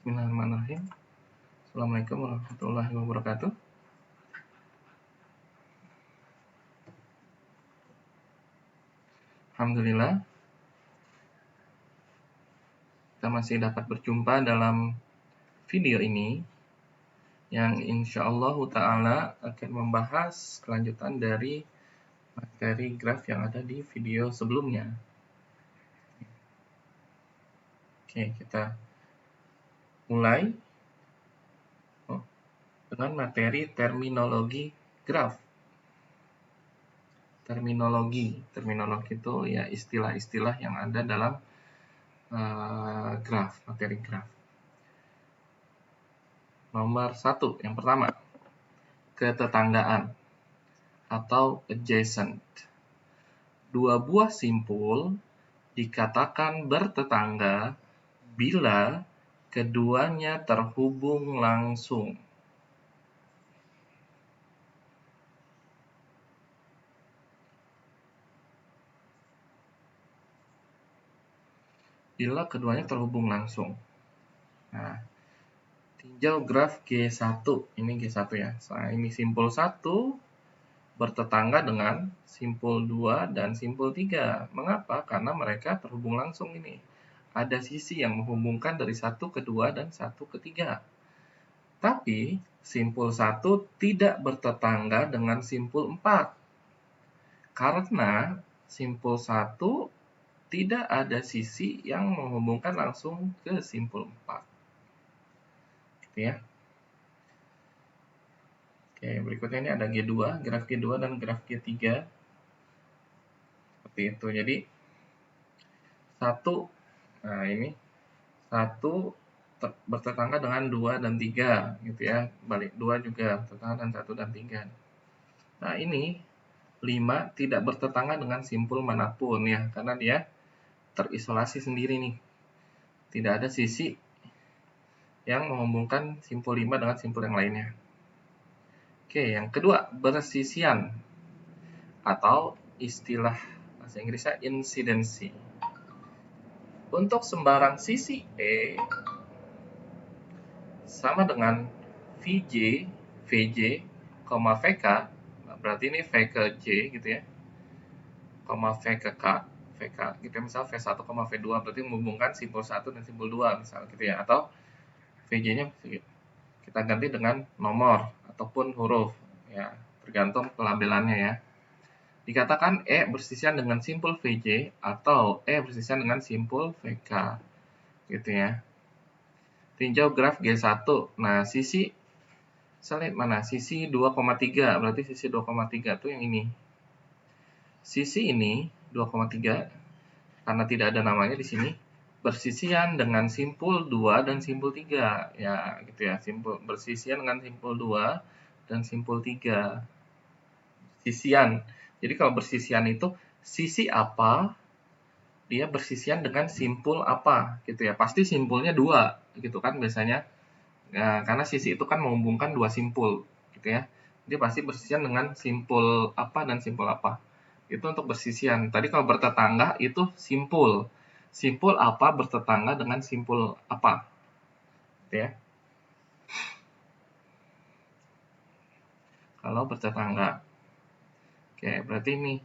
Bismillahirrahmanirrahim. Assalamualaikum warahmatullahi wabarakatuh. Alhamdulillah, kita masih dapat berjumpa dalam video ini yang insyaallah ta'ala akan membahas kelanjutan dari materi graf yang ada di video sebelumnya. Oke, kita mulai dengan materi terminologi graf. Terminologi itu ya istilah-istilah yang ada dalam graf, materi graf. Nomor 1, yang pertama, ketetanggaan atau adjacent. Dua buah simpul dikatakan bertetangga bila keduanya terhubung langsung. Bila keduanya terhubung langsung. Nah, tinjau graf G1. Ini G1 ya. Nah, ini simpul 1 bertetangga dengan simpul 2 dan simpul 3. Mengapa? Karena mereka terhubung langsung ini. Ada sisi yang menghubungkan dari 1 ke 2 dan 1 ke 3. Tapi simpul 1 tidak bertetangga dengan simpul 4. Karena simpul 1 tidak ada sisi yang menghubungkan langsung ke simpul 4. Gitu ya. Oke, berikutnya ini ada G2, graf G2 dan graf G3. Seperti itu. Jadi 1, nah ini 1 bertetangga dengan 2 dan 3 gitu ya. Balik 2 juga bertetangga dengan 1 dan 3. Nah, ini 5 tidak bertetangga dengan simpul manapun ya, karena dia terisolasi sendiri nih. Tidak ada sisi yang menghubungkan simpul 5 dengan simpul yang lainnya. Oke, yang kedua, bersisian atau istilah bahasa Inggrisnya incidency. Untuk sembarang sisi E sama dengan VJ, VK, berarti ini V ke J gitu ya, V ke K, VK gitu ya, misal V1, V2 berarti menghubungkan simpul 1 dan simpul 2 misal gitu ya, atau VJ-nya kita ganti dengan nomor ataupun huruf ya, tergantung pelabelannya ya. Dikatakan E bersisian dengan simpul VJ atau E bersisian dengan simpul VK gitu ya. Tinjau graf G1. Nah, sisi saya lihat mana? Sisi 2,3, berarti sisi 2,3 itu yang ini. Sisi ini 2,3 karena tidak ada namanya di sini, bersisian dengan simpul 2 dan simpul 3 ya, gitu ya. Bersisian dengan simpul 2 dan simpul 3. Sisian. Jadi kalau bersisian itu sisi apa dia bersisian dengan simpul apa gitu ya. Pasti simpulnya 2 gitu kan biasanya. Ya, karena sisi itu kan menghubungkan 2 simpul gitu ya. Dia pasti bersisian dengan simpul apa dan simpul apa. Itu untuk bersisian. Tadi kalau bertetangga itu simpul. Simpul apa bertetangga dengan simpul apa. Gitu ya. Kalau bertetangga. Oke, berarti ini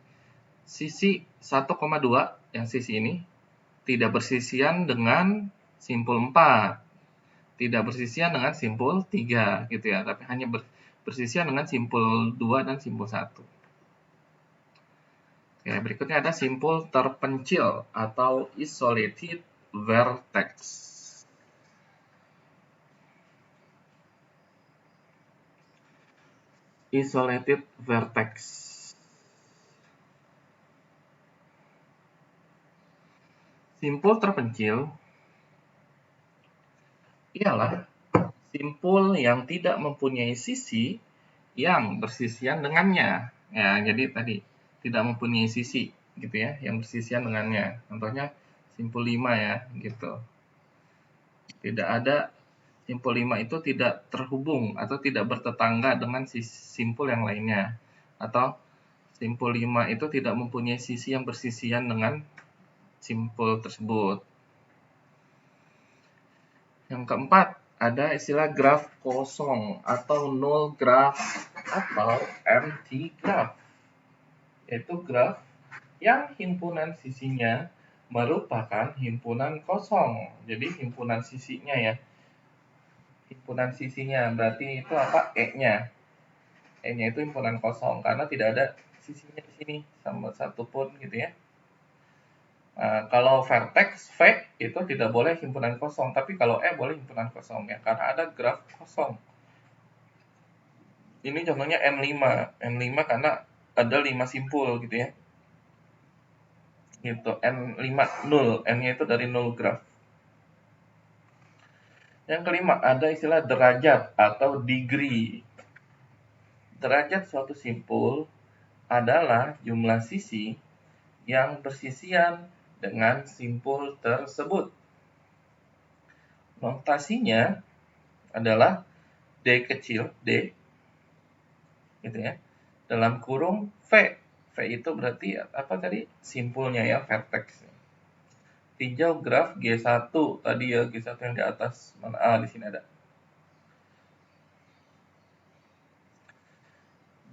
sisi 1,2 yang sisi ini tidak bersisian dengan simpul 4. Tidak bersisian dengan simpul 3 gitu ya, tapi hanya bersisian dengan simpul 2 dan simpul 1. Oke, berikutnya ada simpul terpencil atau isolated vertex. Isolated vertex. Simpul terpencil ialah simpul yang tidak mempunyai sisi yang bersisian dengannya. Ya, jadi tadi tidak mempunyai sisi gitu ya, yang bersisian dengannya. Contohnya simpul 5 ya, gitu. Tidak ada simpul 5 itu tidak terhubung atau tidak bertetangga dengan simpul yang lainnya. Atau simpul 5 itu tidak mempunyai sisi yang bersisian dengan simpul tersebut. Yang keempat, ada istilah graf kosong atau null graph atau empty graph. Yaitu graf yang himpunan sisinya merupakan himpunan kosong. Jadi himpunan sisinya ya. Himpunan sisinya berarti itu apa? E-nya. E-nya itu himpunan kosong karena tidak ada sisinya di sini sama satu pun gitu ya. Kalau vertex V itu tidak boleh himpunan kosong, tapi kalau E boleh himpunan kosong ya, karena ada graf kosong. Ini contohnya N5 karena ada 5 simpul gitu ya. Gitu, N5 null, N-nya itu dari null graf. Yang kelima, ada istilah derajat atau degree. Derajat suatu simpul adalah jumlah sisi yang bersisian dengan simpul tersebut. Notasinya adalah D kecil, D, gitu ya, dalam kurung V. V itu berarti apa tadi? Simpulnya ya, vertex. Tinjau graf G1 tadi ya, G1 yang di atas. Mana? Di sini ada.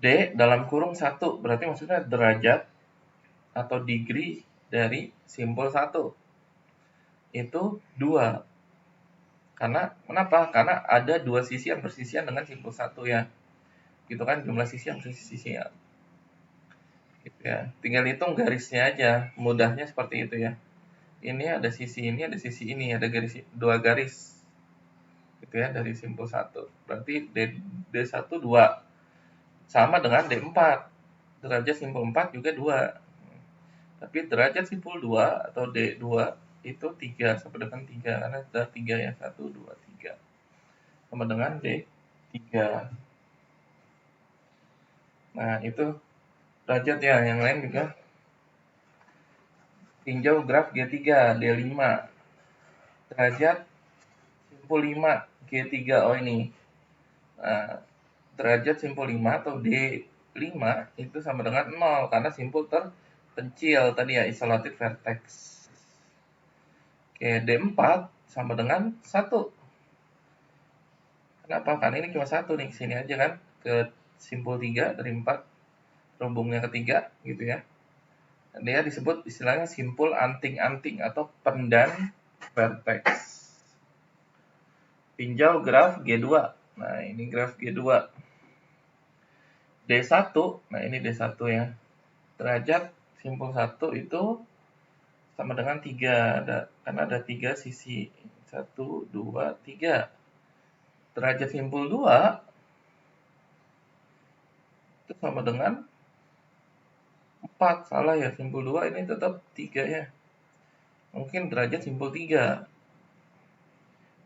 D dalam kurung 1, berarti maksudnya derajat atau degree dari simpul 1. Itu 2. Karena kenapa? Karena ada 2 sisi yang bersisian dengan simpul 1 ya. Gitu kan, jumlah sisi yang bersisian. Gitu ya. Tinggal hitung garisnya aja, mudahnya seperti itu ya. Ini ada sisi ini, ada sisi ini, ada garis 2 garis. Gitu ya, dari simpul 1. Berarti D1 2. Sama dengan D4. Derajat simpul 4 juga 2. Tapi derajat simpul 2 atau D2 itu 3, sama dengan 3 karena ada 3 ya, 1 2 3. Sama dengan D3. Nah, itu derajat ya, yang lain juga. Tinjau graf G3, D5. Derajat simpul 5, G3. Oh ini. Nah, derajat simpul 5 atau D5 itu sama dengan 0 karena simpul terpencil tadi ya, isolated vertex. Oke, D4 sama dengan 1. Kenapa? Karena ini cuma 1 nih, sini aja kan, ke simpul 3 dari 4, rumbungnya ketiga gitu ya. Dan dia disebut istilahnya simpul anting-anting atau pendan vertex. Tinjau graf G2. Nah, ini graf G2. D1, nah ini D1 ya. Derajat simpul 1 itu sama dengan 3, karena ada 3 sisi. 1, 2, 3. Derajat simpul 2 itu sama dengan 4. Salah ya, simpul 2 ini tetap 3 ya. Mungkin derajat simpul 3.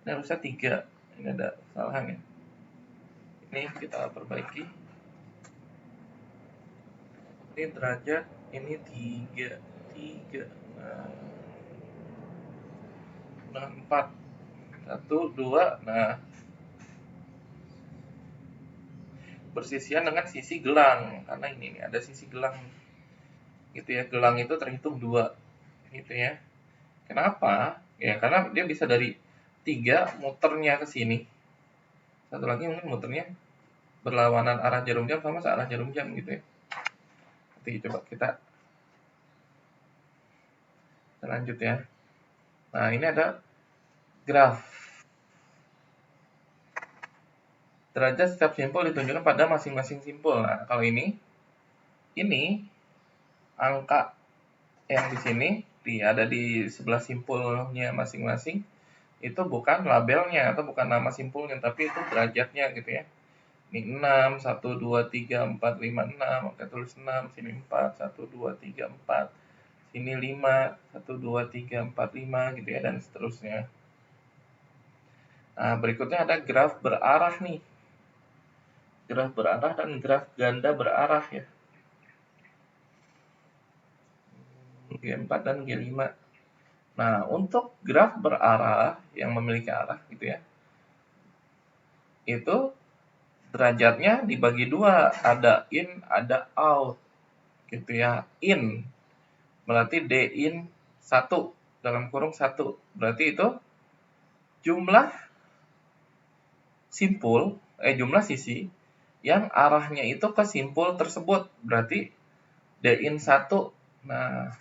Ini harusnya 3. Ini ada kesalahan ya. Ini kita perbaiki. Ini derajat, ini 3. 3. Nah, 4. 1, 2. Nah, bersisian dengan sisi gelang. Karena ini nih, ada sisi gelang. Gitu ya, gelang itu terhitung 2. Gitu ya. Kenapa? Ya, karena dia bisa dari 3 muternya ke sini. Satu lagi mungkin muternya berlawanan arah jarum jam sama searah jarum jam gitu ya. Nanti coba kita lanjut ya. Nah, ini ada graf. Derajat setiap simpul ditunjukkan pada masing-masing simpul. Nah, kalau ini angka yang di sini ada di sebelah simpulnya masing-masing, itu bukan labelnya atau bukan nama simpulnya, tapi itu derajatnya gitu ya. Ini 6, 1, 2, 3, 4, 5, 6. Oke, tulis 6, sini 4, 1, 2, 3, 4. Sini 5, 1, 2, 3, 4, 5 gitu ya, dan seterusnya. Nah, berikutnya ada graf berarah nih. Graf berarah dan graf ganda berarah ya. G4 dan G5. Nah, untuk graf berarah yang memiliki arah gitu ya, itu derajatnya dibagi 2, ada in, ada out gitu ya. In berarti D in 1 dalam kurung 1, berarti itu jumlah jumlah sisi yang arahnya itu ke simpul tersebut. Berarti D-in 1. Nah,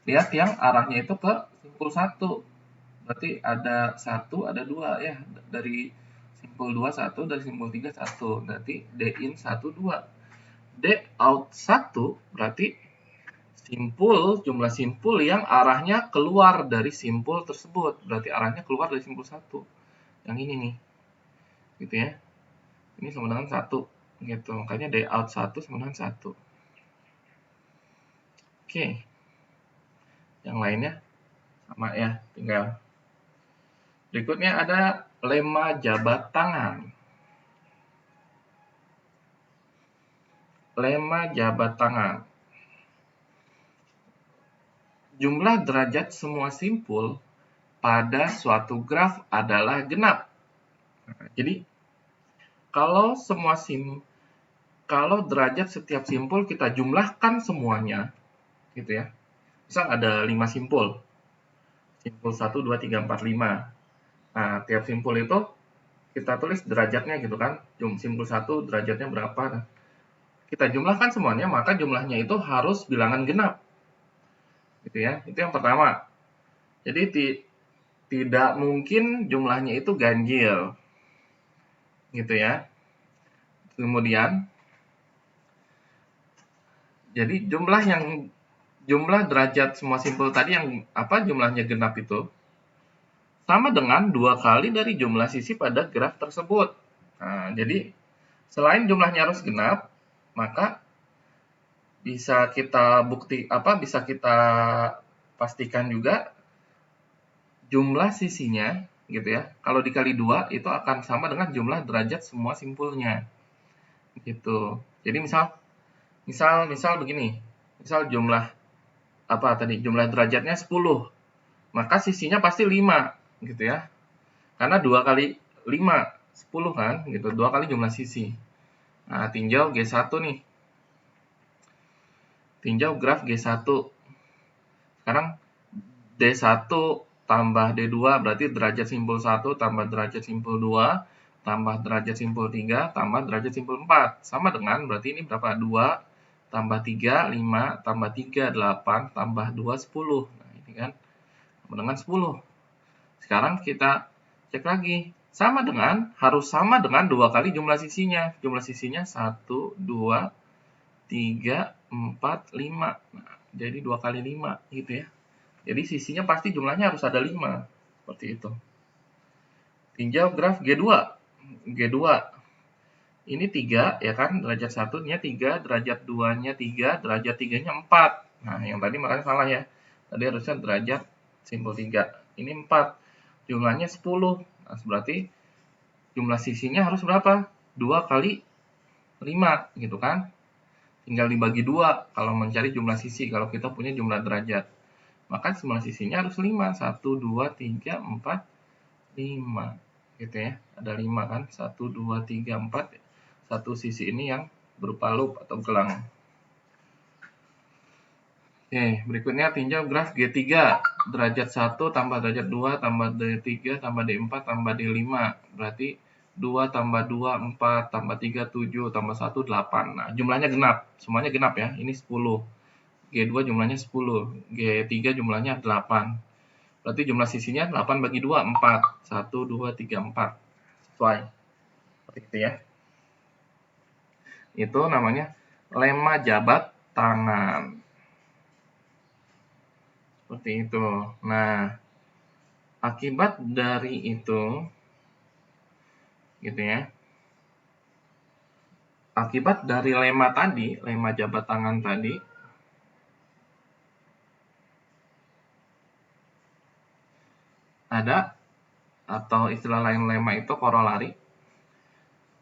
lihat yang arahnya itu ke simpul 1. Berarti ada 1, ada 2 ya. Dari simpul 2 1, dari simpul 3 1. Berarti D-in 1 2. D-out 1 berarti jumlah simpul yang arahnya keluar dari simpul tersebut. Berarti arahnya keluar dari simpul 1. Yang ini nih. Gitu ya. Ini sama dengan 1. Gitu. Makanya D-out 1 sama dengan 1. Oke. Yang lainnya sama ya, tinggal. Berikutnya ada lemma jabat tangan. Lemma jabat tangan. Jumlah derajat semua simpul pada suatu graf adalah genap. Nah, jadi kalau derajat setiap simpul kita jumlahkan semuanya, gitu ya. Misal ada 5 simpul. Simpul 1, 2, 3, 4, 5. Nah, tiap simpul itu kita tulis derajatnya gitu kan. Simpul 1 derajatnya berapa. Nah, kita jumlahkan semuanya, maka jumlahnya itu harus bilangan genap. Gitu ya. Itu yang pertama. Jadi tidak mungkin jumlahnya itu ganjil. Gitu ya. Kemudian jadi jumlah derajat semua simpul tadi yang jumlahnya genap itu sama dengan 2 kali dari jumlah sisi pada graf tersebut. Nah, jadi selain jumlahnya harus genap, maka bisa kita pastikan juga jumlah sisinya gitu ya. Kalau dikali 2 itu akan sama dengan jumlah derajat semua simpulnya. Gitu. Jadi misal begini. Misal jumlah derajatnya 10. Maka sisinya pasti 5 gitu ya. Karena 2 kali 5 10 kan gitu. 2 kali jumlah sisi. Nah, tinjau G1 nih. Tinjau graf G1. Sekarang D1 tambah D2 berarti derajat simpul 1 tambah derajat simpul 2 tambah derajat simpul 3 tambah derajat simpul 4. Sama dengan berarti ini berapa? 2 tambah 3 5 tambah 3 8 tambah 2 10. Nah, ini kan sama dengan 10. Sekarang kita cek lagi. Harus sama dengan 2 kali jumlah sisinya. Jumlah sisinya 1 2 3 4 5. Nah, jadi 2 kali 5 gitu ya. Jadi sisinya pasti jumlahnya harus ada 5. Seperti itu. Tinjau graf G2. G2. Ini 3 ya kan, derajat 1-nya 3, derajat 2-nya 3, derajat 3-nya 4. Nah, yang tadi makanya salah ya. Tadi harusnya derajat simpul 3. Ini 4. Jumlahnya 10. Nah, berarti jumlah sisinya harus berapa? 2 kali 5 gitu kan. Tinggal dibagi 2 kalau mencari jumlah sisi, kalau kita punya jumlah derajat. Maka jumlah sisinya harus 5. 1, 2, 3, 4, 5. Gitu ya. Ada 5 kan. 1, 2, 3, 4. Satu sisi ini yang berupa loop atau gelang. Oke, berikutnya tinjau graf G3. Derajat 1 tambah derajat 2 tambah D3 tambah D4 tambah D5. Berarti 2 tambah 2, 4, tambah 3, 7, tambah 1, 8. Nah, jumlahnya genap. Semuanya genap ya. Ini 10. G2 jumlahnya 10. G3 jumlahnya 8. Berarti jumlah sisinya 8 bagi 2, 4. 1, 2, 3, 4. Sesuai. Seperti itu ya. Itu namanya lemma jabat tangan. Seperti itu. Nah, akibat dari itu, gitu ya. Akibat dari lemma jabat tangan tadi, ada atau istilah lain lemma itu korolari,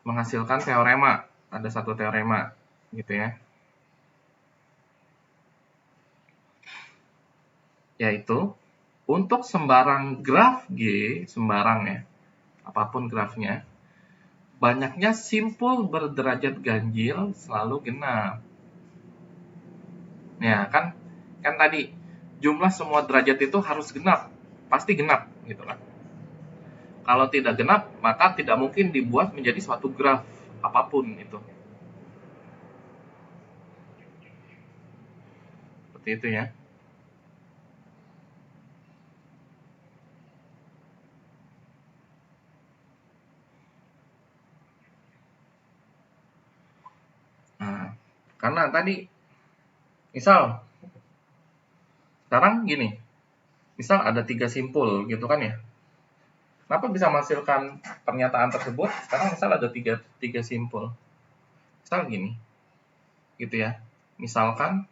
menghasilkan teorema. Ada satu teorema, gitu ya. Yaitu, untuk sembarang graf G, sembarang ya, apapun grafnya, banyaknya simpul berderajat ganjil selalu genap. Ya, kan tadi jumlah semua derajat itu harus genap, pasti genap gitu kan. Kalau tidak genap, maka tidak mungkin dibuat menjadi suatu graf apapun itu. Seperti itu ya. Nah, karena tadi misal sekarang gini, misal ada 3 simpul gitu kan ya. Kenapa bisa menghasilkan pernyataan tersebut? Sekarang misal ada tiga simpul. Misal gini, gitu ya. Misalkan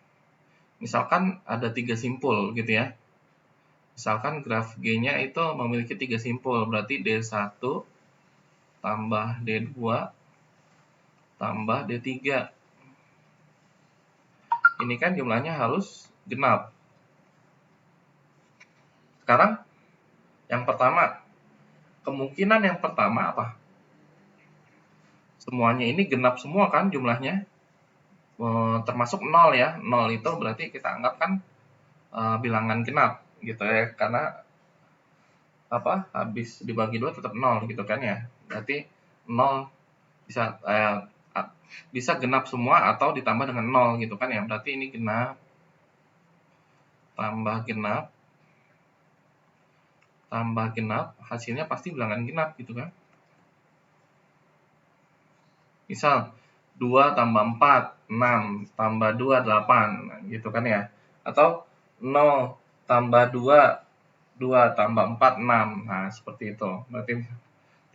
ada 3 simpul gitu ya. Misalkan graf G-nya itu memiliki 3 simpul, berarti D1 tambah D2 tambah D3. Ini kan jumlahnya harus genap. Sekarang yang pertama, kemungkinan yang pertama apa? Semuanya ini genap semua kan jumlahnya, termasuk 0 ya. 0 itu berarti kita anggap kan bilangan genap gitu ya, karena habis dibagi 2 tetap 0 gitu kan ya. Berarti 0 bisa bisa genap semua atau ditambah dengan 0 gitu kan ya. Berarti ini genap tambah genap, hasilnya pasti bilangan genap gitu kan. Misal 2 tambah 4, 6 tambah 2, 8 gitu kan ya. Atau 0 tambah 2, 2 tambah 4, 6. Nah, seperti itu. Berarti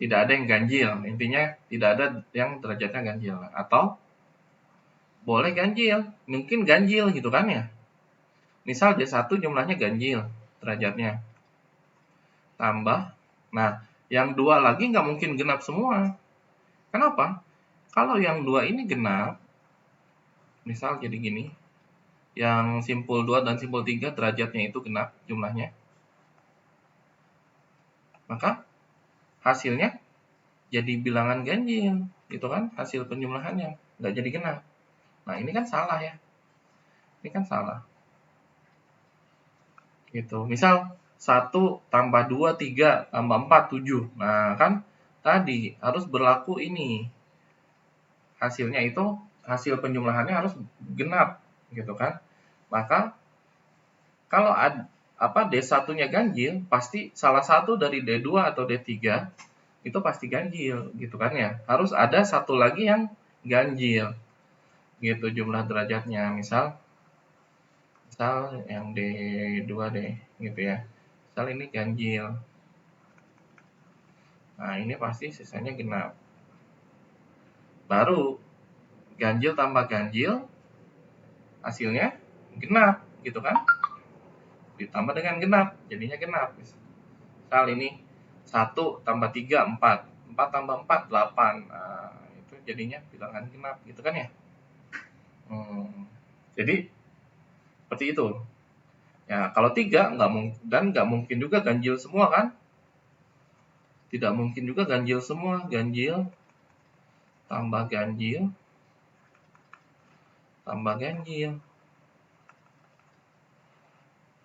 tidak ada yang ganjil. Intinya tidak ada yang derajatnya ganjil. Atau boleh ganjil, mungkin ganjil gitu kan ya. Misal D1 jumlahnya ganjil derajatnya. Tambah. Nah, yang 2 lagi nggak mungkin genap semua. Kenapa? Kalau yang 2 ini genap, misal jadi gini, yang simpul 2 dan simpul 3 derajatnya itu genap jumlahnya, maka hasilnya jadi bilangan ganjil, gitu kan, hasil penjumlahannya, nggak jadi genap. Nah, ini kan salah ya. Ini kan salah. Gitu. Misal 1 tambah 2, 3, tambah 4, 7. Nah, kan tadi harus berlaku ini. Hasilnya itu, hasil penjumlahannya harus genap, gitu kan. Maka kalau D1-nya ganjil, pasti salah satu dari D2 atau D3 itu pasti ganjil, gitu kan ya. Harus ada satu lagi yang ganjil. Gitu jumlah derajatnya. Misal yang D2 deh, gitu ya. Misal ini ganjil. Nah, ini pasti sisanya genap. Baru ganjil tambah ganjil, hasilnya genap, gitu kan. Ditambah dengan genap, jadinya genap. Misal ini 1 tambah 3, 4. 4 tambah 4, 8. Nah, itu jadinya bilangan genap, gitu kan ya. Jadi, seperti itu. Ya, kalau 3, nggak mungkin juga ganjil semua kan. Tidak mungkin juga ganjil semua. Ganjil, tambah ganjil, tambah ganjil.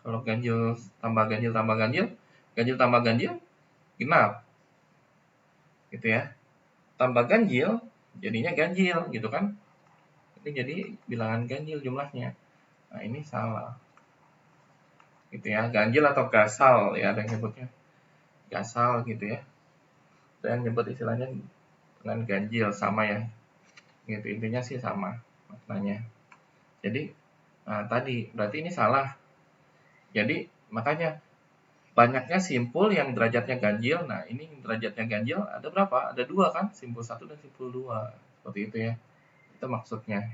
Kalau ganjil tambah ganjil tambah ganjil, ganjil tambah ganjil, genap. Gitu ya. Tambah ganjil, jadinya ganjil, gitu kan. Ini jadi bilangan ganjil jumlahnya. Nah, ini salah. Gitu ya. Ganjil atau gasal ya ada yang nyebutnya. Gasal gitu ya. Ada yang nyebut istilahnya dengan ganjil, sama ya. Gitu, intinya sih sama maknanya. Jadi, tadi berarti ini salah. Jadi, makanya banyaknya simpul yang derajatnya ganjil. Nah, ini derajatnya ganjil ada berapa? Ada 2 kan? Simpul 1 dan simpul 2. Seperti itu ya. Itu maksudnya.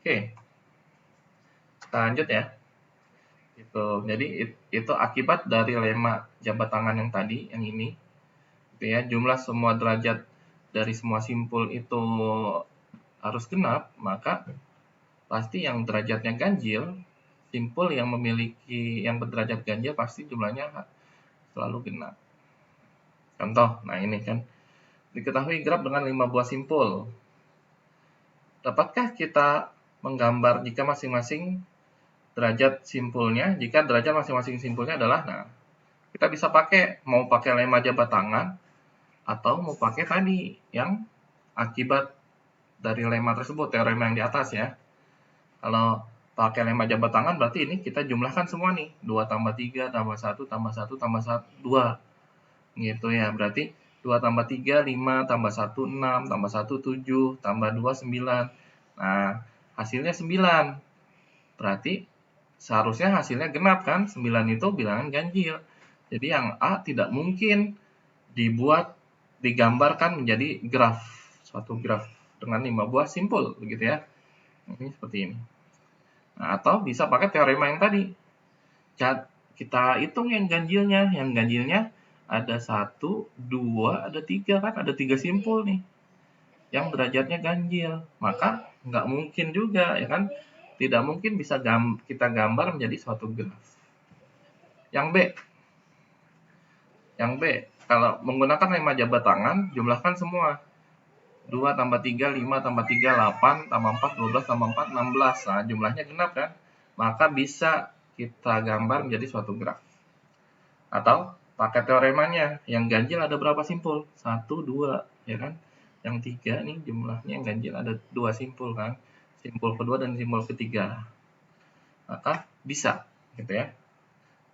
Oke. Kita lanjut ya. Gitu. Jadi itu akibat dari lema jabat tangan yang tadi, yang ini. Gitu ya. Jumlah semua derajat dari semua simpul itu harus genap, maka pasti yang derajatnya ganjil, simpul yang berderajat ganjil pasti jumlahnya selalu genap. Contoh, nah ini kan diketahui graf dengan 5 buah simpul. Dapatkah kita menggambar jika masing-masing derajat simpulnya, jika derajat masing-masing simpulnya adalah, nah kita bisa pakai, mau pakai lemma jabat tangan atau mau pakai tadi yang akibat dari lemma tersebut, teorema yang di atas ya. Kalau pakai lemma jabat tangan berarti ini kita jumlahkan semua nih, 2 tambah 3 tambah 1 tambah 1 tambah 2 gitu ya. Berarti 2 tambah 3 5 tambah 1 6 tambah 1 7 tambah 2 9. Nah, hasilnya 9. Berarti seharusnya hasilnya genap kan? 9 itu bilangan ganjil. Jadi yang A tidak mungkin digambarkan menjadi graf, suatu graf dengan 5 buah simpul begitu ya. Ini seperti ini. Nah, atau bisa pakai teorema yang tadi. Kita hitung yang ganjilnya. Yang ganjilnya ada 1, 2, ada 3 kan? Ada 3 simpul nih. Yang derajatnya ganjil. Maka nggak mungkin juga ya kan? Tidak mungkin bisa kita gambar menjadi suatu graf. Yang B. Yang B, kalau menggunakan lemma jabat tangan, jumlahkan semua. 2 tambah 3, 5 tambah 3, 8, tambah 4, 12, tambah 4, 16. Nah, jumlahnya genap kan? Maka bisa kita gambar menjadi suatu graf. Atau pakai teoremanya, yang ganjil ada berapa simpul? 1, 2, ya kan? Yang 3 nih jumlahnya yang ganjil ada 2 simpul kan? Simpul kedua dan simpul ketiga. Maka bisa, gitu ya.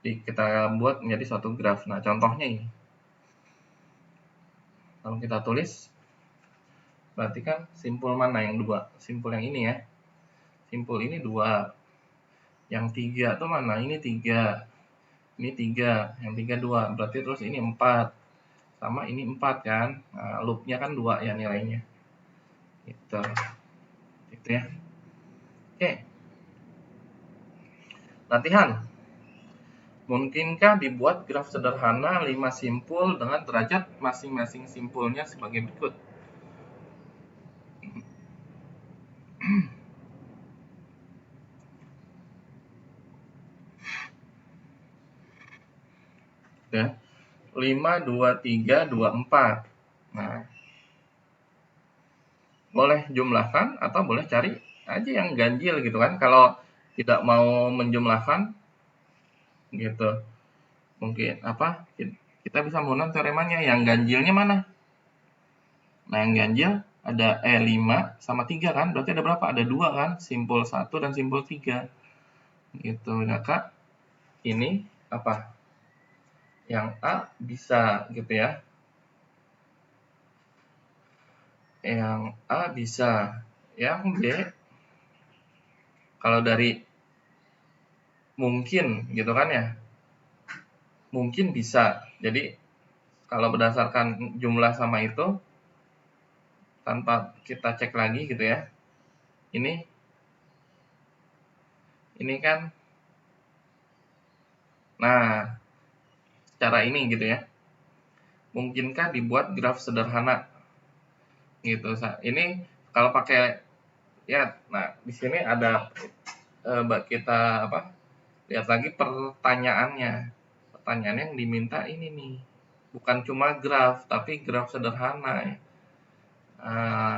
Kita buat menjadi suatu graf. Nah, contohnya ini. Kalau kita tulis, berarti kan simpul mana yang 2? Simpul yang ini ya. Simpul ini 2. Yang 3 tuh mana? Ini 3. Ini 3. Yang 3 2. Berarti terus ini 4. Sama ini 4 kan. Nah, loopnya kan 2 ya nilainya. Gitu. Gitu ya. Oke. Latihan. Mungkinkah dibuat graf sederhana 5 simpul dengan derajat masing-masing simpulnya sebagai berikut? Ya. 5, 2, 3, 2, 4. Nah, boleh jumlahkan atau boleh cari aja yang ganjil gitu kan. Kalau tidak mau menjumlahkan gitu, mungkin apa, kita bisa menggunakan teoremanya. Yang ganjilnya mana? Nah, yang ganjil ada 5 sama 3 kan, berarti ada berapa? Ada 2 kan, simpul 1 dan simpul 3 gitu. Nah Kak, ini apa, yang A bisa gitu ya, yang A bisa, yang B kalau dari mungkin gitu kan ya, mungkin bisa. Jadi kalau berdasarkan jumlah sama itu tanpa kita cek lagi gitu ya, ini kan, nah cara ini gitu ya, mungkinkah dibuat graf sederhana gitu. Ini kalau pakai ya, nah di sini ada kita apa, lihat lagi pertanyaannya. Pertanyaan yang diminta ini nih, bukan cuma graf tapi graf sederhana ya.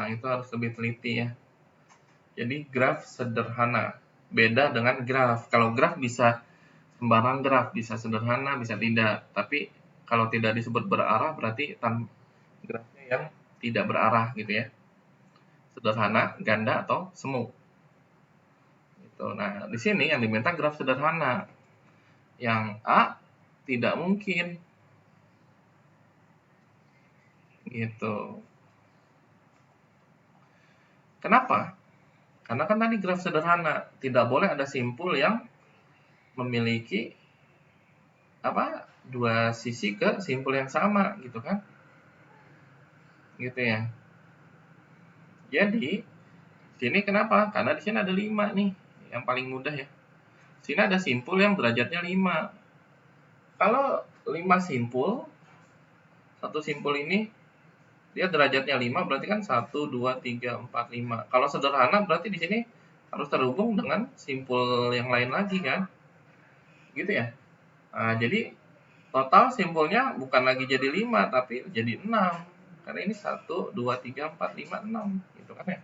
Itu harus lebih teliti ya. Jadi graf sederhana beda dengan graf. Kalau graf bisa sembarang graf, bisa sederhana, bisa tidak. Tapi kalau tidak disebut berarah berarti grafnya yang tidak berarah gitu ya. Sederhana, ganda atau semu. Gitu. Nah, di sini yang diminta graf sederhana. Yang A tidak mungkin. Gitu. Kenapa? Karena kan tadi graf sederhana, tidak boleh ada simpul yang memiliki apa, dua sisi ke simpul yang sama gitu kan. Gitu ya. Jadi, sini kenapa? Karena di sini ada 5 nih, yang paling mudah ya. Sini ada simpul yang derajatnya 5. Kalau 5 simpul, satu simpul ini dia derajatnya 5, berarti kan 1 2 3 4 5. Kalau sederhana berarti di sini harus terhubung dengan simpul yang lain lagi kan. Gitu ya. Nah, jadi total simpulnya bukan lagi jadi 5 tapi jadi 6. Karena ini 1 2 3 4 5 6 gitu kan ya.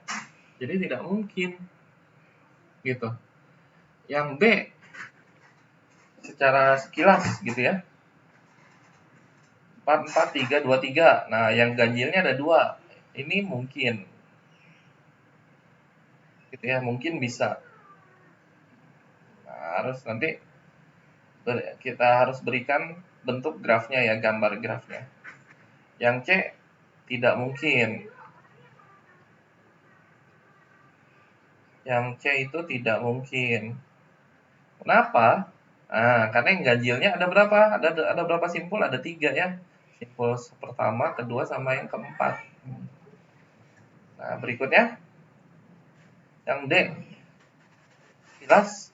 Jadi tidak mungkin. Gitu. Yang B secara sekilas gitu ya. 4, 4, 3, 2, 3. Nah, yang ganjilnya ada 2. Ini mungkin. Gitu ya, mungkin bisa. Nah, harus nanti kita harus berikan bentuk grafnya ya, gambar grafnya. Yang C tidak mungkin. Yang C itu tidak mungkin. Kenapa? Nah, karena yang ganjilnya ada berapa? Ada berapa simpul? Ada 3 ya. Simpul pertama, kedua, sama yang keempat. Nah, berikutnya yang D. Jelas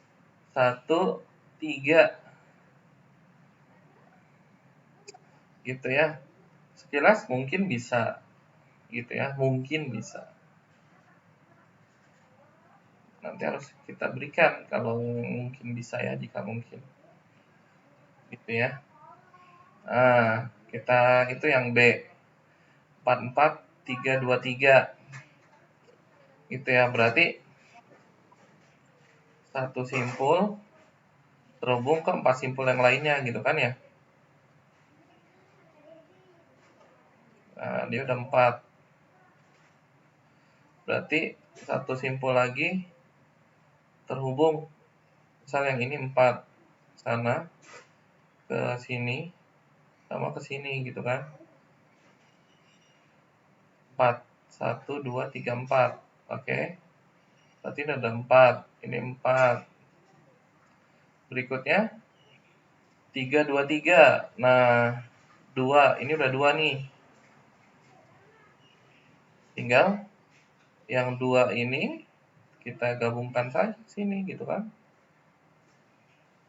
1, 3 gitu ya. Sekilas mungkin bisa gitu ya, mungkin bisa. Nanti harus kita berikan kalau mungkin bisa ya, jika mungkin. Gitu ya. Nah, kita itu yang B. 4, 4, 3, 2, 3. Gitu ya, berarti satu simpul terhubung ke 4 simpul yang lainnya gitu kan ya. Nah, dia udah 4. Berarti satu simpul lagi terhubung. Misal yang ini 4 sana ke sini sama ke sini gitu kan. 4, 1, 2, 3, 4. Oke. Berarti ini ada 4. Ini 4. Berikutnya 3, 2, 3. Nah, 2. Ini udah 2 nih. Tinggal yang 2 ini kita gabungkan saja sini gitu kan.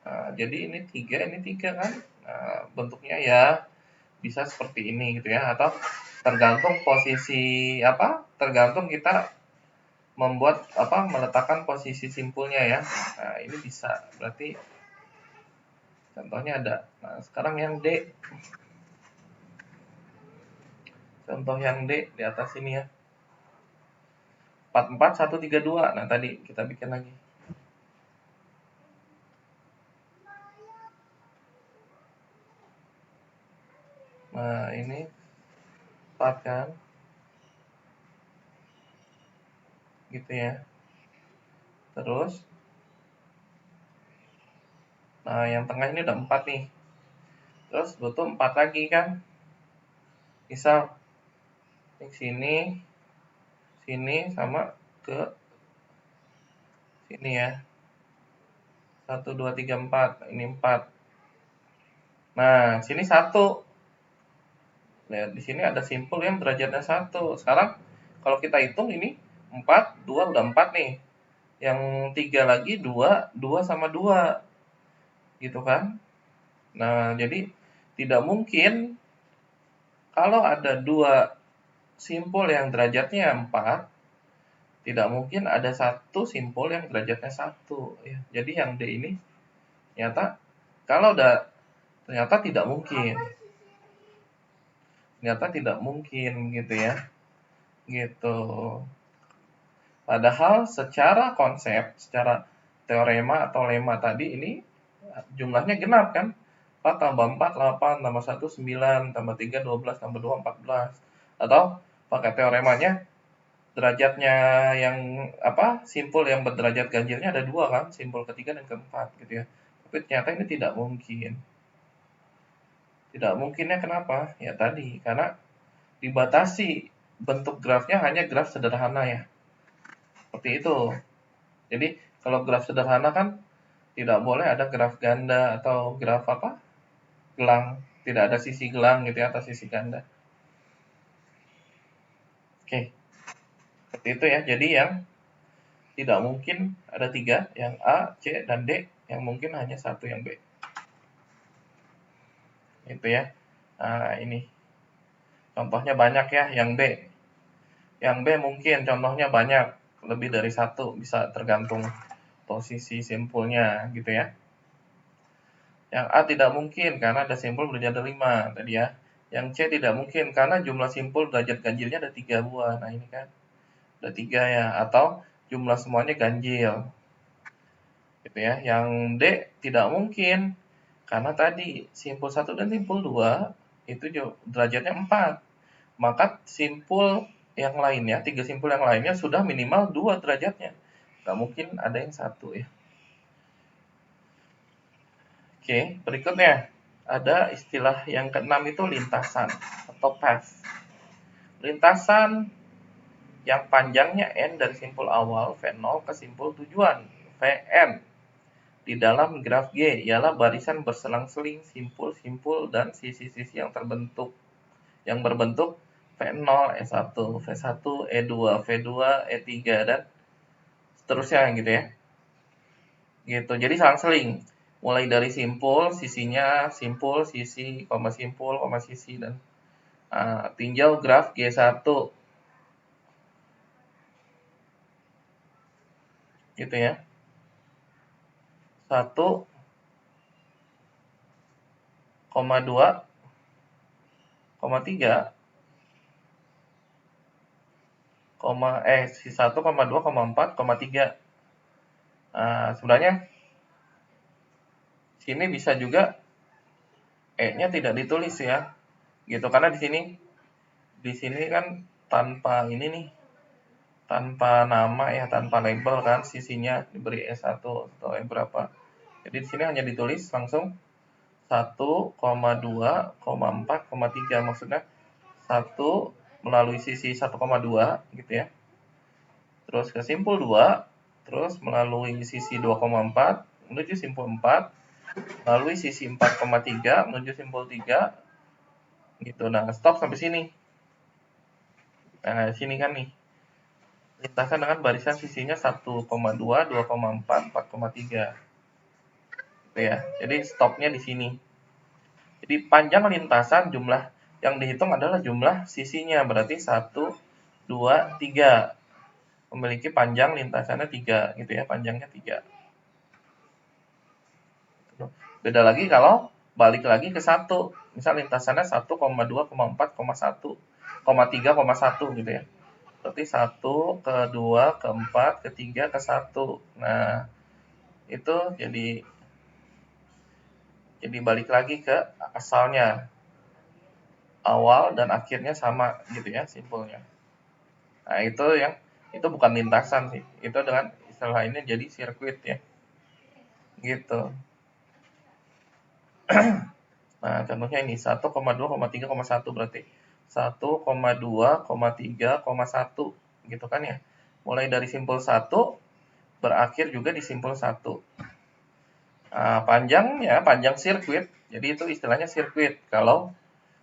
Nah, jadi ini 3 kan. Nah, bentuknya ya bisa seperti ini gitu ya, atau tergantung posisi tergantung kita membuat meletakkan posisi simpulnya ya. Nah, ini bisa. Berarti contohnya ada. Nah, sekarang yang D. Contoh yang D di atas ini ya. 4, 4, 1, 3, 2. Nah, tadi kita bikin lagi. Nah, ini 4 kan. Gitu ya. Terus nah, yang tengah ini udah 4 nih. Terus butuh 4 lagi kan. Misal sini, sini sama ke sini ya. 1, 2, 3, 4. Ini 4. Nah, sini 1. Lihat di sini ada simpul yang derajatnya 1. Sekarang kalau kita hitung ini 4, 2 udah 4 nih. Yang 3 lagi 2, 2 sama 2. Gitu kan? Nah, jadi tidak mungkin kalau ada 2 simpul yang derajatnya 4, tidak mungkin ada satu simpul yang derajatnya 1 ya. Jadi yang D ini ternyata ternyata tidak mungkin. Ternyata tidak mungkin gitu ya. Gitu. Padahal secara konsep, secara teorema atau lema tadi ini jumlahnya genap kan. 4 tambah 4, 8, tambah 1, 9, tambah 3, 12, tambah 2, 14. Atau pakai teoremanya, derajatnya yang simpul yang berderajat ganjilnya ada 2 kan, simpul ketiga dan keempat gitu ya. Tapi ternyata ini tidak mungkin. Tidak mungkinnya kenapa? Ya tadi, karena dibatasi bentuk grafnya hanya graf sederhana ya. Seperti itu. Jadi kalau graf sederhana kan tidak boleh ada graf ganda atau graf gelang. Tidak ada sisi gelang gitu ya atas sisi ganda. Oke. Seperti itu ya. Jadi yang tidak mungkin ada 3, yang A, C, dan D. Yang mungkin hanya 1 yang B. Itu ya. Nah, ini. Contohnya banyak ya yang B. Yang B mungkin contohnya banyak. Lebih dari 1 bisa tergantung posisi simpulnya gitu ya. Yang A tidak mungkin karena ada simpul berderajat 5 tadi ya. Yang C tidak mungkin karena jumlah simpul derajat ganjilnya ada 3 buah. Nah, ini kan ada 3 ya, atau jumlah semuanya ganjil. Gitu ya. Yang D tidak mungkin karena tadi simpul 1 dan simpul 2 itu derajatnya 4. Maka simpul yang lainnya, 3 simpul yang lainnya sudah minimal 2 derajatnya. Nggak mungkin ada yang 1 ya. Oke, berikutnya ada istilah yang keenam itu lintasan atau path. Lintasan yang panjangnya N dari simpul awal V0 ke simpul tujuan Vn di dalam graf G ialah barisan berselang-seling simpul-simpul dan sisi-sisi yang berbentuk V0, E1, V1, E2, V2, E3 dan seterusnya gitu ya. Gitu. Jadi selang-seling. Mulai dari simpul, sisinya, simpul, sisi, simpul, sisi dan tinjau graf G1 gitu ya. 1,2, 3, 1,2, 4,3. Sebenarnya sini bisa juga E-nya tidak ditulis ya. Gitu karena di sini kan tanpa ini nih. Tanpa nama ya, tanpa label kan, sisinya diberi E1 atau E berapa. Jadi di sini hanya ditulis langsung 1,2,4,3, maksudnya 1 melalui sisi 1,2 gitu ya. Terus ke simpul 2, terus melalui sisi 2,4 menuju simpul 4, melalui sisi 4,3 menuju simpul 3 gitu. Nah, stop sampai sini. Nah, sini kan nih. Lintasan dengan barisan sisinya 1,2, 2,4, 4,3. Gitu ya. Jadi stopnya di sini. Jadi panjang lintasan jumlah yang dihitung adalah jumlah sisinya, berarti 1, 2, 3. Memiliki panjang lintasannya 3 gitu ya, panjangnya 3. Beda lagi kalau balik lagi ke 1. Misal lintasannya 1,2,4,1, 3,1 gitu ya. Berarti 1, ke 2, ke 4, ke 3, ke 1. Nah, itu jadi balik lagi ke asalnya. Awal dan akhirnya sama gitu ya simpulnya. Nah, itu bukan lintasan sih. Itu dengan istilah ini jadi sirkuit ya. Gitu. Nah, contohnya ini 1,2,3,1 berarti 1,2,3,1 gitu kan ya. Mulai dari simpul 1 berakhir juga di simpul 1. Nah, panjang sirkuit. Jadi itu istilahnya sirkuit kalau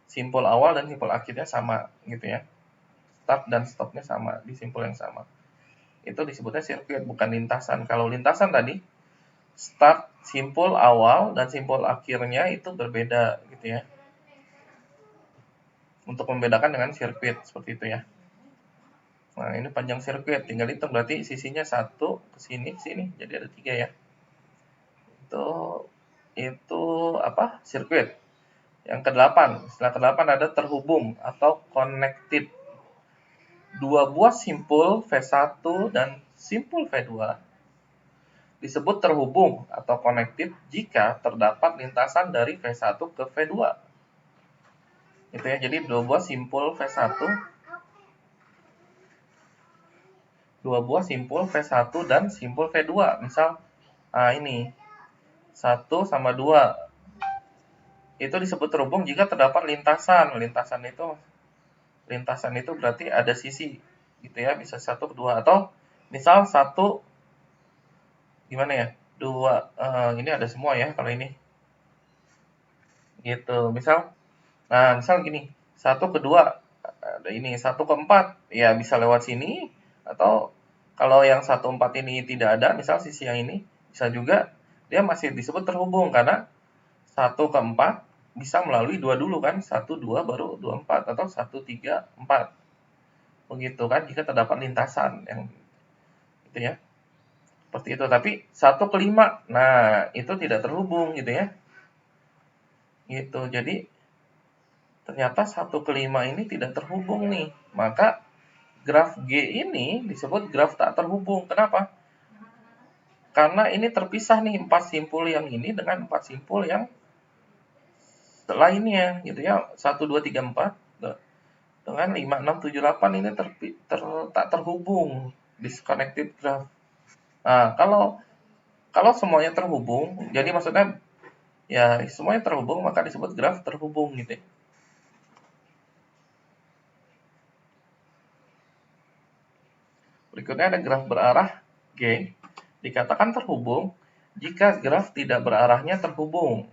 simpul awal dan simpul akhirnya sama gitu ya. Start dan stopnya sama di simpul yang sama. Itu disebutnya sirkuit, bukan lintasan. Kalau lintasan tadi start simpul awal dan simpul akhirnya itu berbeda gitu ya. Untuk membedakan dengan sirkuit seperti itu ya. Nah, ini panjang sirkuit, tinggal hitung berarti sisinya 1 ke sini, jadi ada 3 ya. Itu apa? Sirkuit. Yang ke-8, setelah ke-8 ada terhubung atau connected. Dua buah simpul V1 dan simpul V2 disebut terhubung atau connected jika terdapat lintasan dari V1 ke V2. Itu ya, jadi dua buah simpul V1 dan simpul V2. Misal ini 1 sama 2 itu disebut terhubung jika terdapat lintasan. Lintasan itu berarti ada sisi gitu ya, bisa 1 ke 2 atau misal 1 gimana ya? 2 ini ada semua ya kalau ini. Gitu. Misal gini, 1 ke 2 ada ini, 1 ke 4 ya bisa lewat sini atau kalau yang 1, 4 ini tidak ada, misal sisi yang ini bisa juga dia masih disebut terhubung karena 1 ke 4 bisa melalui 2 dulu kan, 1, 2 baru 2, 4 atau 1, 3, 4. Begitu kan jika terdapat lintasan yang itu ya. Seperti itu, tapi 1 ke 5 nah itu tidak terhubung gitu ya. Gitu. Jadi ternyata 1 ke 5 ini tidak terhubung nih. Maka graf G ini disebut graf tak terhubung. Kenapa? Karena ini terpisah nih 4 simpul yang ini dengan 4 simpul yang lainnya gitu ya, 1, 2, 3, 4 dengan 5, 6, 7, 8 ini tak terhubung, disconnected graph. Nah, kalau semuanya terhubung, jadi maksudnya ya semuanya terhubung maka disebut graf terhubung gitu ya. Berikutnya ada graf berarah G, dikatakan terhubung jika graf tidak berarahnya terhubung.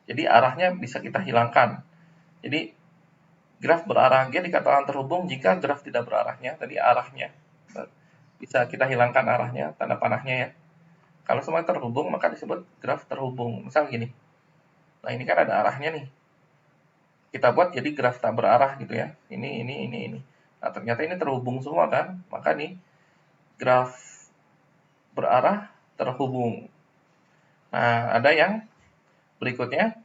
Jadi arahnya bisa kita hilangkan. Jadi graf berarah G dikatakan terhubung jika graf tidak berarahnya, tadi arahnya bisa kita hilangkan arahnya, tanda panahnya ya. Kalau semua terhubung maka disebut graf terhubung. Misal gini. Nah, ini kan ada arahnya nih. Kita buat jadi graf tak berarah gitu ya. Ini. Nah, ternyata ini terhubung semua kan. Maka nih graf berarah terhubung. Nah, ada yang berikutnya.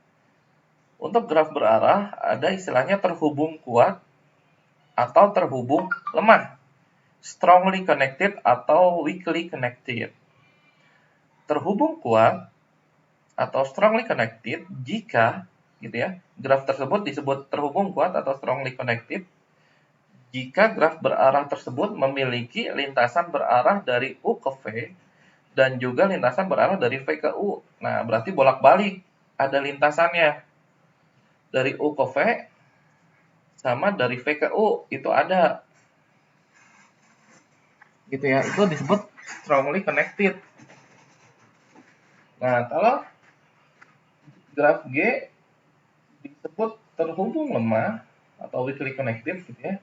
Untuk graf berarah ada istilahnya terhubung kuat atau terhubung lemah. Strongly connected atau weakly connected. Terhubung kuat atau strongly connected jika gitu ya, graf tersebut disebut terhubung kuat atau strongly connected jika graf berarah tersebut memiliki lintasan berarah dari U ke V dan juga lintasan berarah dari V ke U. Nah, berarti bolak-balik ada lintasannya. Dari U ke V sama dari V ke U itu ada. Gitu ya, itu disebut strongly connected. Nah, kalau graf G disebut terhubung lemah atau weakly connected gitu ya.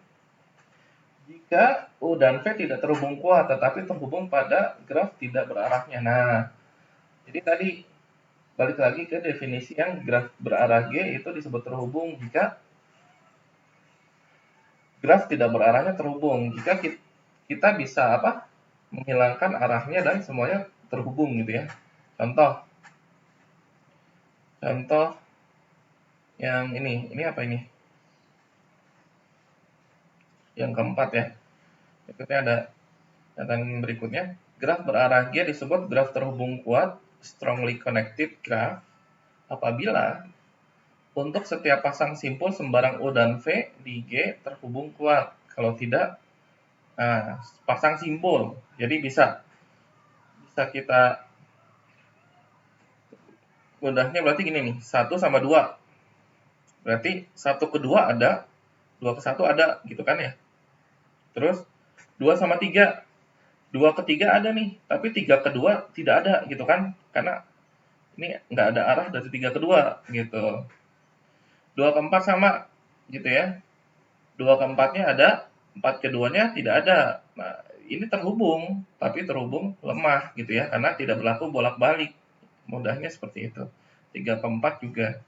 Jika U dan V tidak terhubung kuat tetapi terhubung pada graf tidak berarahnya. Nah, jadi tadi balik lagi ke definisi yang graf berarah G itu disebut terhubung jika graf tidak berarahnya terhubung. Jika kita bisa menghilangkan arahnya dan semuanya terhubung gitu ya. Contoh yang ini apa ini? Yang keempat ya. Berikutnya ada catatan berikutnya. Graf berarah G disebut graf terhubung kuat, strongly connected graph, apabila untuk setiap pasang simpul sembarang U dan V di G terhubung kuat. Kalau tidak, nah, pasang simpul. Jadi bisa kita mudahnya berarti gini nih, 1 sama 2. Berarti 1 ke 2 ada, 2 ke 1 ada gitu kan ya. Terus 2 sama 3. 2 ke 3 ada nih, tapi 3 ke 2 tidak ada gitu kan. Karena ini nggak ada arah dari 3 ke 2 gitu. 2 ke 4 sama gitu ya. 2 ke 4-nya ada, 4 ke 2-nya tidak ada. Nah, ini terhubung, tapi terhubung lemah gitu ya, karena tidak berlaku bolak-balik. Mudahnya seperti itu. 3 ke 4 juga.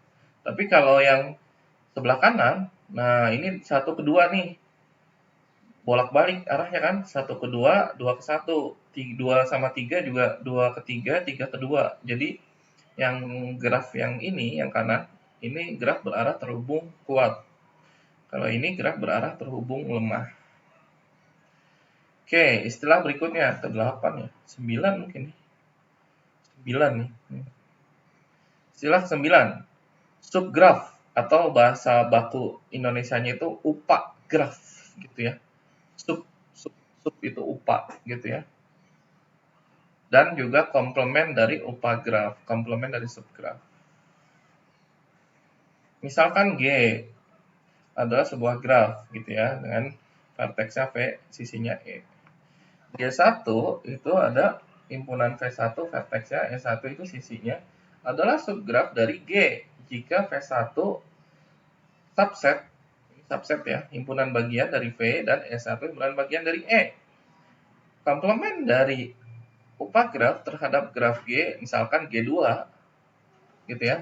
Tapi kalau yang sebelah kanan, nah ini 1 ke 2 nih. Bolak-balik arahnya kan, 1 ke 2, 2 ke 1. 2 sama 3 juga 2 ke 3, 3 ke 2. Jadi yang graf yang ini, yang kanan, ini graf berarah terhubung kuat. Kalau ini graf berarah terhubung lemah. Oke, istilah berikutnya ke-8 ya. 9 mungkin. 9 nih. Istilah ke-9. Subgraf atau bahasa baku Indonesianya itu upak graf gitu ya. Sub itu upak gitu ya. Dan juga komplement dari upak graf, komplement dari subgraf. Misalkan G adalah sebuah graf gitu ya dengan verteksnya V, sisinya E. G1 itu ada himpunan V1 verteksnya, E1 itu sisinya adalah subgraf dari G jika V1 subset ya, himpunan bagian dari V dan E1 himpunan bagian dari E. Komplement dari upak graf terhadap graf G, misalkan G2 gitu ya.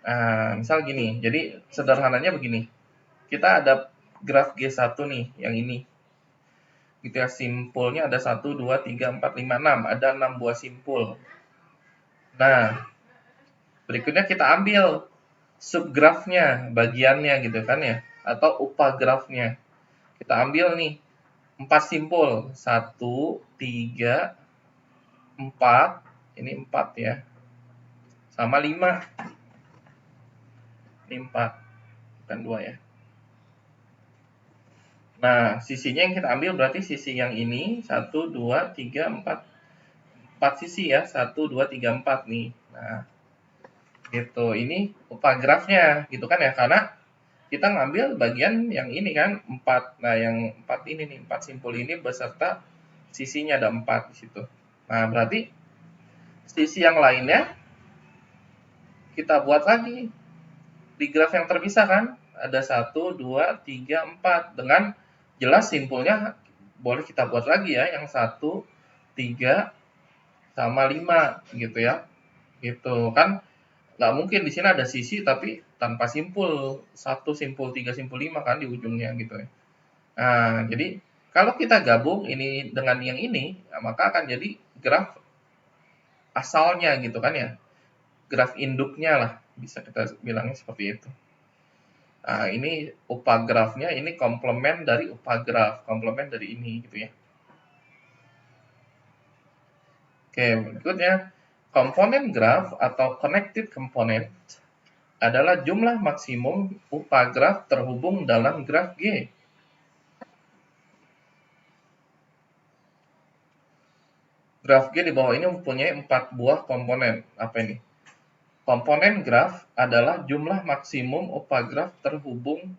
Nah, misal gini, jadi sederhananya begini. Kita ada graf G1 nih, yang ini. Gitu ya, simpulnya ada 1, 2, 3, 4, 5, 6. Ada 6 buah simpul. Nah, berikutnya kita ambil subgrafnya, bagiannya gitu kan ya, atau upah grafnya. Kita ambil nih 4 simpul, 1, 3, 4, Ini 4 ya. Sama 5. Ini 4. Bukan 2 ya. Nah, sisinya yang kita ambil berarti sisi yang ini 1, 2, 3, 4. 4 sisi ya. 1, 2, 3, 4 nih. Nah, gitu. Ini upah grafnya gitu kan ya. Karena kita ngambil bagian yang ini kan 4. Nah, yang 4 ini nih, 4 simpul ini beserta sisinya ada 4 di situ. Nah, berarti sisi yang lainnya kita buat lagi di graf yang terpisah kan. Ada 1, 2, 3, 4 dengan jelas simpulnya boleh kita buat lagi ya yang 1, 3 sama 5 gitu ya. Gitu kan. Nggak mungkin di sini ada sisi tapi tanpa simpul 1 simpul 3 simpul 5 kan di ujungnya gitu ya. Nah, jadi kalau kita gabung ini dengan yang ini, maka akan jadi graf asalnya gitu kan ya. Graf induknya lah, bisa kita bilangnya seperti itu. Nah, ini upah grafnya, ini komplement dari upah graf, komplement dari ini gitu ya. Oke, berikutnya komponen graf atau connected component adalah jumlah maksimum upah graf terhubung dalam graf G. Graf G di bawah ini mempunyai 4 buah komponen. Apa ini? Komponen graf adalah jumlah maksimum upah graf terhubung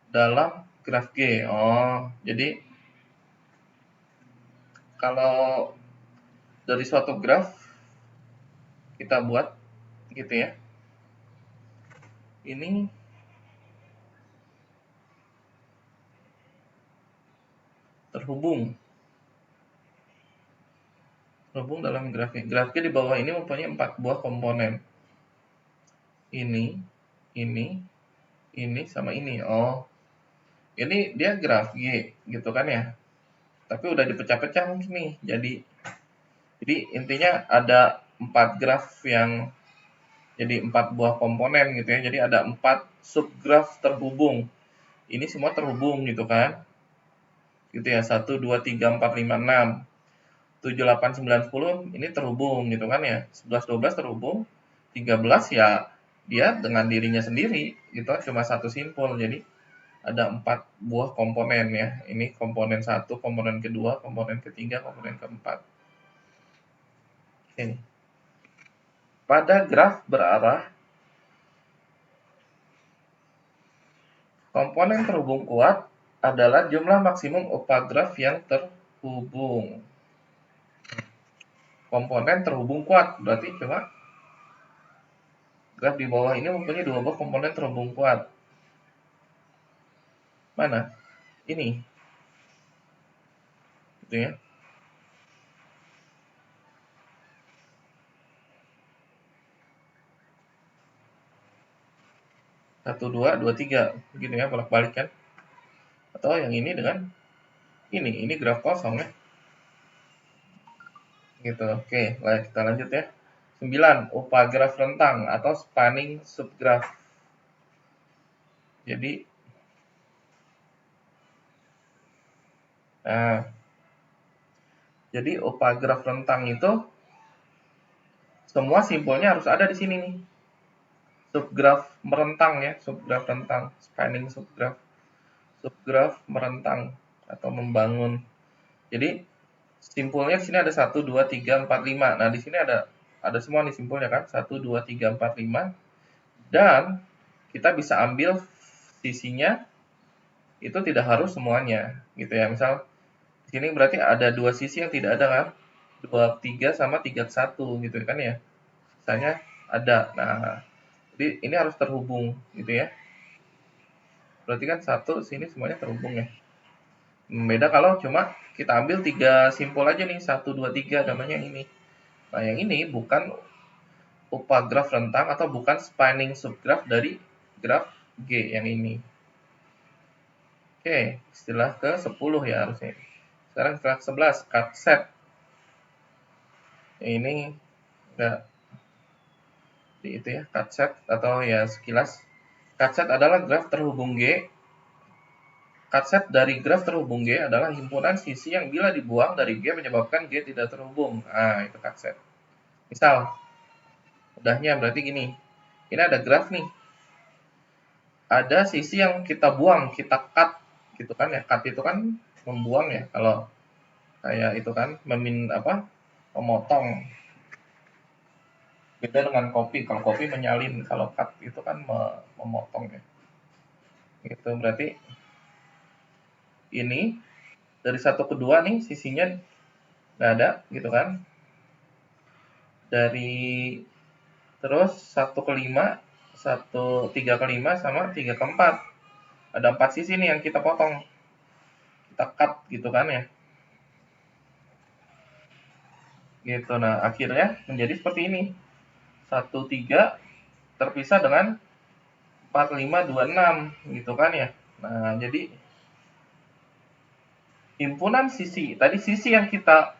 dalam graf G. Oh, jadi kalau dari suatu graf kita buat gitu ya. Ini terhubung dalam graf G. Graf G di bawah ini mempunyai 4 buah komponen. Ini, sama ini. Oh, ini dia graf G gitu kan ya. Tapi udah dipecah-pecah mungkin nih. Jadi intinya ada 4 graf yang jadi 4 buah komponen gitu ya. Jadi ada 4 subgraf terhubung. Ini semua terhubung gitu kan. Gitu ya. 1, 2, 3, 4, 5, 6. 7, 8, 9, 10 ini terhubung gitu kan ya. 11, 12 terhubung. 13 ya dia dengan dirinya sendiri gitu, cuma satu simpul. Jadi ada 4 buah komponen ya. Ini komponen 1, komponen kedua, komponen ketiga, komponen keempat. Oke. Pada graf berarah, komponen terhubung kuat adalah jumlah maksimum upah graf yang terhubung. Komponen terhubung kuat berarti cuma graf di bawah ini mempunyai 2 buah komponen terhubung kuat. Mana? Ini. Gitu ya. 1, 2, 2, 3 gitu ya, bolak-balik kan. Atau yang ini dengan ini graf kosong ya. Gitu. Oke, kita lanjut ya. 9. Upah graf rentang atau spanning subgraph. Jadi nah, jadi upah graf rentang itu semua simpulnya harus ada di sini nih. Subgraf merentang ya, subgraf rentang, spanning subgraph. Subgraf merentang atau membangun. Jadi simpulnya di sini ada 1, 2, 3, 4, 5. Nah, di sini ada semua nih simpulnya kan. 1, 2, 3, 4, 5. Dan kita bisa ambil sisinya itu tidak harus semuanya gitu ya. Misal di sini berarti ada 2 sisi yang tidak ada kan. 2, 3 sama 3, 1 gitu kan ya. Misalnya ada. Nah, jadi ini harus terhubung gitu ya. Berarti kan 1 sini semuanya terhubung ya. Beda kalau cuma kita ambil 3 simpul aja nih, 1, 2, 3 namanya ini. Nah, yang ini bukan upah graf rentang atau bukan spanning subgraph dari graf G yang ini. Oke, istilah ke-10 ya harusnya. Sekarang istilah ke-11, cut set. Ini enggak itu ya, cut set atau ya sekilas. Cut set adalah graf terhubung G. Cut set dari graf terhubung G adalah himpunan sisi yang bila dibuang dari G menyebabkan G tidak terhubung. Nah, itu cut set. Misal, udahnya berarti gini. Ini ada graf nih. Ada sisi yang kita buang, kita cut gitu kan ya. Cut itu kan membuang ya. Kalau kayak itu kan memotong. Beda dengan kopi. Kalau kopi menyalin, kalau cut itu kan memotong ya. Gitu berarti ini dari satu ke dua nih sisinya nggak ada gitu kan. Dari terus 1 ke 5, 3 ke 5 sama 3 ke 4. Ada 4 sisi nih yang kita potong. Kita cut gitu kan ya. Gitu. Nah, akhirnya menjadi seperti ini. 1, 3 terpisah dengan 4, 5, 2, 6 gitu kan ya. Nah, jadi himpunan sisi, tadi sisi yang kita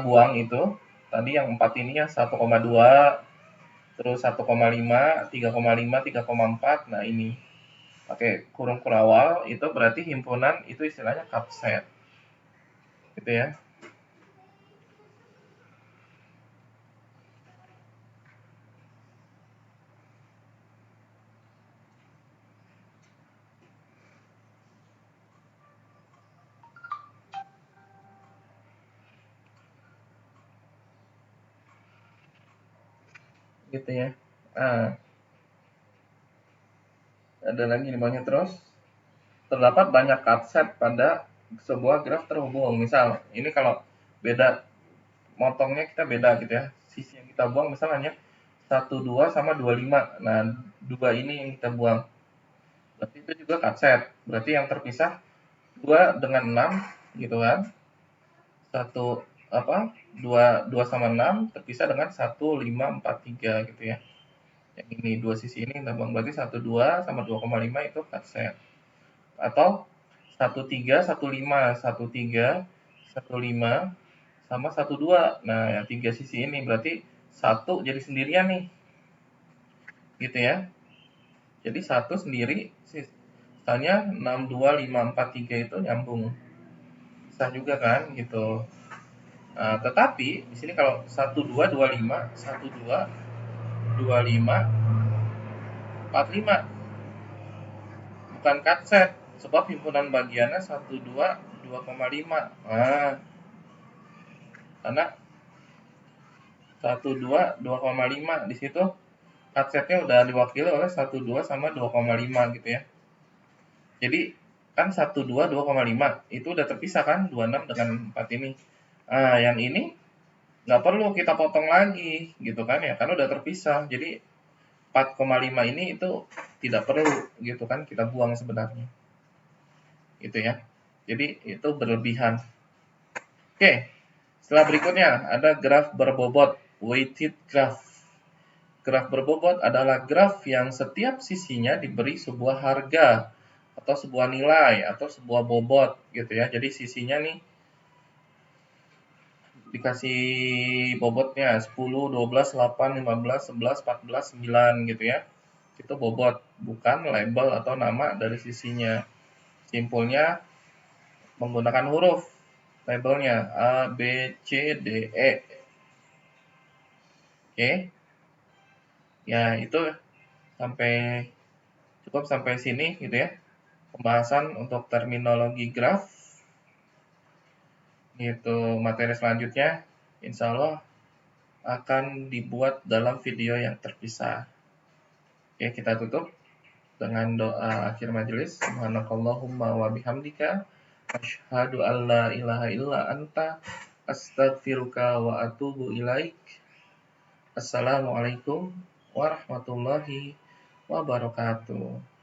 buang itu, tadi yang 4 ini ya 1,2, terus 1,5, 3,5, 3,4. Nah, ini pakai kurung kurawal itu berarti himpunan itu istilahnya subset. Gitu ya. Gitu ya. Nah, ada lagi di bawahnya terus. Terdapat banyak subset pada sebuah graf terhubung. Misal, ini kalau beda motongnya kita beda gitu ya. Sisi yang kita buang misalnya 1, 2 sama 2, 5. Nah, 2 ini yang kita buang. Berarti itu juga subset. Berarti yang terpisah 2 dengan 6 gitu kan. 2 sama 6 terpisah dengan 1, 5, 4, 3 gitu ya. Yang ini dua sisi ini kita buang berarti 1, 2 sama 2,5 itu subset. Atau 1, 3, 1, 5, 1, 3, 1, 5 sama 1, 2. Nah, yang 3 sisi ini berarti 1 jadi sendirian nih. Gitu ya. Jadi 1 sendiri, sisanya 6, 2, 5, 4, 3 itu nyambung. Bisa juga kan gitu. Nah, tetapi di sini kalau 1, 2, 2, 5, 1, 2, 2, 5, 4, 5 bukan subset sebab himpunan bagiannya 1, 2, 2,5. Nah, karena 1, 2, 2,5 di situ subsetnya udah diwakili oleh 1, 2 sama 2,5 gitu ya. Jadi kan 1, 2, 2,5 itu udah terpisah kan 26 dengan 4 ini. Nah, yang ini nggak perlu kita potong lagi gitu kan ya, karena udah terpisah. Jadi 4,5 ini itu tidak perlu gitu kan kita buang sebenarnya. Gitu ya. Jadi itu berlebihan. Oke, setelah berikutnya ada graf berbobot, weighted graph. Graf berbobot adalah graf yang setiap sisinya diberi sebuah harga atau sebuah nilai atau sebuah bobot gitu ya. Jadi sisinya nih dikasih bobotnya 10, 12, 8, 15, 11, 14, 9 gitu ya. Itu bobot, bukan label atau nama dari sisinya. Simpulnya menggunakan huruf labelnya A, B, C, D, E. Oke. Ya, itu sampai cukup sampai sini gitu ya. Pembahasan untuk terminologi graf. Itu materi selanjutnya insya Allah akan dibuat dalam video yang terpisah. Oke, kita tutup dengan doa akhir majelis. Subhanakallahumma wa bihamdika asyhadu an la ilaha illa anta astaghfiruka wa atubu ilaik. Assalamualaikum warahmatullahi wabarakatuh.